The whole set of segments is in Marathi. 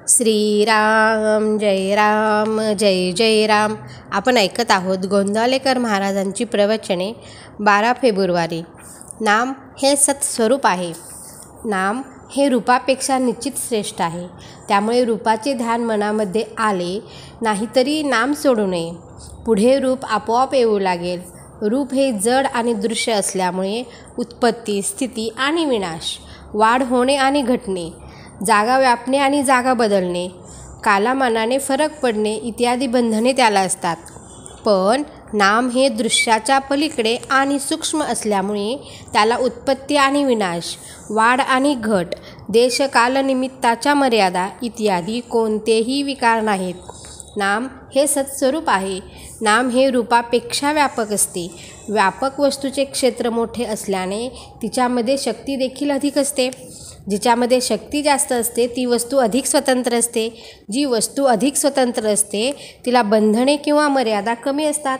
श्रीराम जय राम जय जय राम. आपण ऐकत आहोत गोंंदावलेकर महाराजांची प्रवचने. 12 फेब्रुवारी. नाम हे सत्स्वरूप आहे. नाम हे रूपापेक्षा निश्चित श्रेष्ठ आहे. त्यामुळे रूपाचे ध्यान मनामध्ये आले नाहीतरी नाम सोडू नये. पुढे रूप आपोआप येऊ लागेल. रूप हे जड आणि दृश्य असल्यामुळे उत्पत्ती, स्थिती आणि विनाश, वाढ होणे आणि घटणे, जागा व्यापणे आणि जागा बदलणे, कालामानाने फरक पडणे इत्यादी बंधने त्याला असतात. पण नाम हे दृश्याच्या पलीकडे आणि सूक्ष्म असल्यामुळे त्याला उत्पत्ती आणि विनाश, वाढ आणि घट, देश कालनिमित्ताच्या मर्यादा इत्यादी कोणतेही विकार नाहीत. नाम हे सत्स्वरूप आहे. नाम हे रूपापेक्षा व्यापक असते. व्यापक वस्तूचे क्षेत्र मोठे असल्याने तिच्यामध्ये शक्ती देखील अधिक असते. जिच्यामध्ये शक्ती जास्त असते ती वस्तू अधिक स्वतंत्र असते. जी वस्तू अधिक स्वतंत्र असते तिला बंधने किंवा मर्यादा कमी असतात.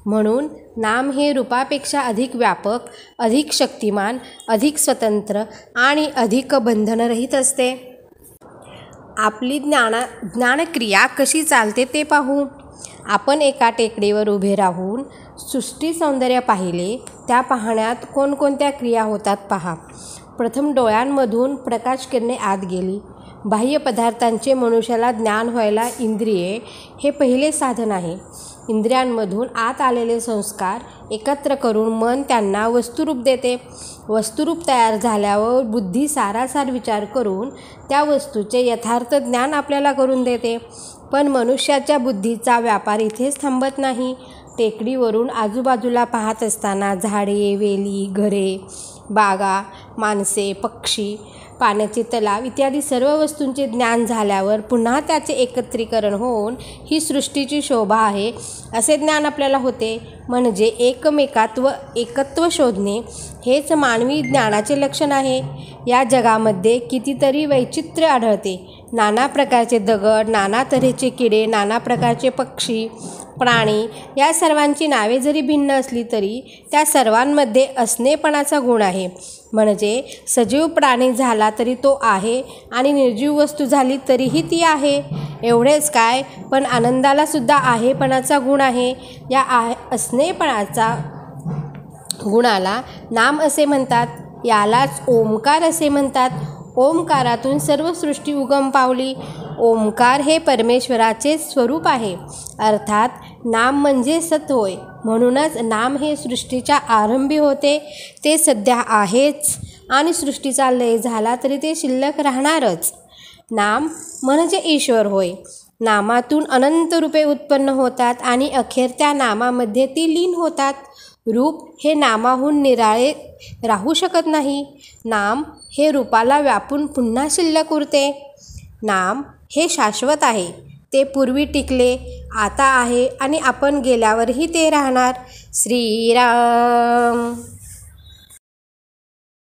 म्हणून नाम हे रूपापेक्षा अधिक व्यापक, अधिक शक्तिमान, अधिक स्वतंत्र आणि अधिक बंधनरहित असते. आपली ज्ञानक्रिया कशी चालते ते पाहू. आपण एका टेकडीवर उभे राहून सृष्टी सौंदर्य पाहिले. त्या पाहण्यात कोणकोणत्या क्रिया होतात पहा. प्रथम डोळ्यांमधून प्रकाश किरणे आत गेली. बाह्य पदार्थांचे मनुष्याला ज्ञान व्हायला इंद्रिये हे पहिले साधन आहे. इंद्रियांमधून आत आलेले संस्कार एकत्र करून मन त्यांना वस्तुरूप देते. वस्तुरूप तयार झाल्यावर बुद्धी सारासार विचार करून त्या वस्तूचे यथार्थ ज्ञान आपल्याला करून देते. पण मनुष्याच्या बुद्धीचा व्यापार इथेच थांबत नाही. टेकडीवरून आजूबाजूला पाहत असताना झाडे, वेली, घरे, बागा, माणसे, पक्षी, पाण्याचे तलाव इत्यादी सर्व वस्तूंचे ज्ञान झाल्यावर पुन्हा त्याचे एकत्रीकरण होऊन ही सृष्टीची शोभा आहे असे ज्ञान आपल्याला होते. म्हणजे एकत्व शोधणे हेच मानवी ज्ञानाचे लक्षण आहे. या जगामध्ये कितीतरी वैचित्र्य आढळते. नाना प्रकारचे दगड, नाना तऱ्हेचे किडे, नाना प्रकारचे पक्षी, प्राणी या सर्वांची नावे जरी भिन्न असली तरी त्या सर्वांमध्ये असणेपणाचा गुण आहे. म्हणजे सजीव प्राणी झाला तरी तो आहे आणि निर्जीव वस्तू झाली तरीही ती आहे. एवढेच काय, पण आनंदाला सुद्धा आहेपणाचा गुण आहे. या असणेपणाचा गुणाला नाम असे म्हणतात. यालाच ओंकार असे म्हणतात. ओंकारातून सर्व सृष्टी उगम पावली. ओंकार हे परमेश्वराचे स्वरूप आहे. अर्थात नाम म्हणजे सत होय. म्हणूनच नाम हे सृष्टीच्या आरंभी होते. ते सध्या आहेच आणि सृष्टीचा लय झाला तरी ते शिल्लक राहणारच. नाम म्हणजे ईश्वर होय. नामातून अनंत रूपे उत्पन्न होतात आणि अखेर त्या नामामध्ये ती लीन होतात. रूप हे नामाहून निराळे राहू शकत नाही. नाम हे रूपाला व्यापून पुन्हा शिल्लक उरते. नाम हे शाश्वत आहे. ते पूर्वी टिकले, आता आहे आणि आपण गेल्यावरही ते राहणार. श्रीराम.